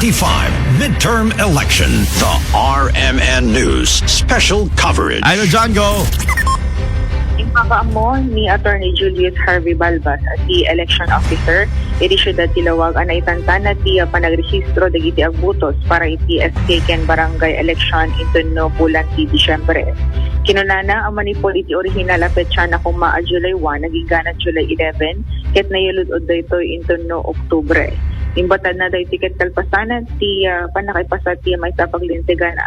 midterm election. The RMN News Special Coverage. Idol John, go! Impakaamo ni Attorney Julius Harvey Balbas at the election officer, iti syudad Tilawag anay tantan at di panagresistro dagiti agbutos para iti SK ken barangay election into no bulan ti Disyembre. Kinunana ang manipol iti original a petsa na kuma July 1 naging ganat July 11 ket nayulod dayto into no Oktubre. Imbatan na dahi tiket kalpasanan ti panakipasa ti may sapaglintigan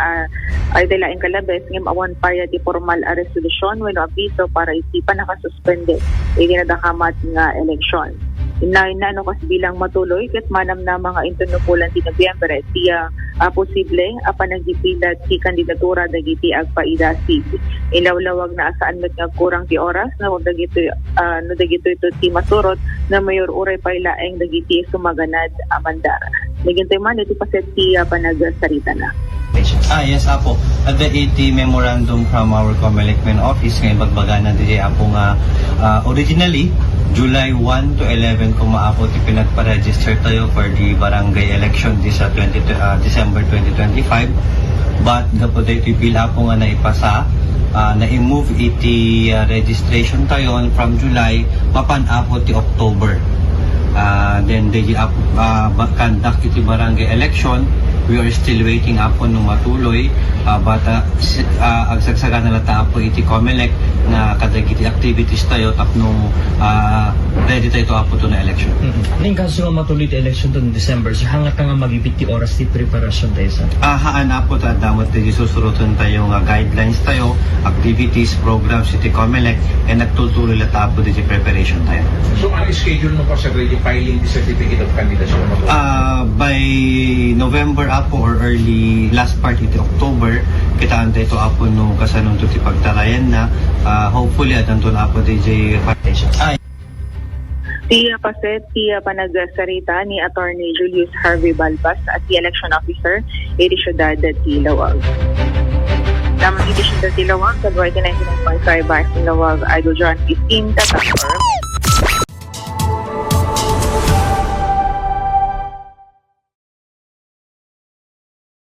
ay dalaing kalabes ngem awan paya ti formal a resolusyon wenno abiso para iti panakasuspende iginadakamat nga eleksyon. Inayon na kas bilang matuloy ket manam na mga intunupulan ti Nobyembre ti posible panagdipilat ti kandidatura dagiti agpaidasig. Ilawlawag na asaan met nga kurang ti oras na dagito no dagito ito ti masurot na mayor uray pailaeng dagiti sumaganad amandar. Nagintay man iti paset ti panagsarita na. Yes, Apo. At the 80 memorandum from our Comelec main office ngayon bagbagana DJ Apo nga originally July 1 to 11 kumaapo ti pinagpa-register tayo for the barangay election this December 2025. But gapo iti pila po nga naipasa na-move iti registration tayo from July mapan-apo ti October. Then they conduct iti barangay election. We are still waiting apo nung matuloy but agsagsagan na lata apo iti Comelec na kadagiti activities tayo tapno ready tayo apo to na election. Ning kaso nga matuloy ti election to December, so hangat nga magibit ti oras ti preparasyon tayo sa? Haan apo ta damot ti susurutan tayo nga guidelines tayo, activities, programs iti Comelec and nagtutuloy lata apo ti preparation tayo. So ang schedule mo pa sa filing the certificate of candidacy mo? By November apo or early last part iti October kita antay to apo no kasanong to ti pagtarayan na hopefully adanto na apo DJ Tiya paset, tiya panagsarita ni Attorney Julius Harvey Balbas at the election officer, iti syudad Tilawag. Tamang iti syudad Tilawag, sa 99.5 Tilawag, Idol John 15, tatakor.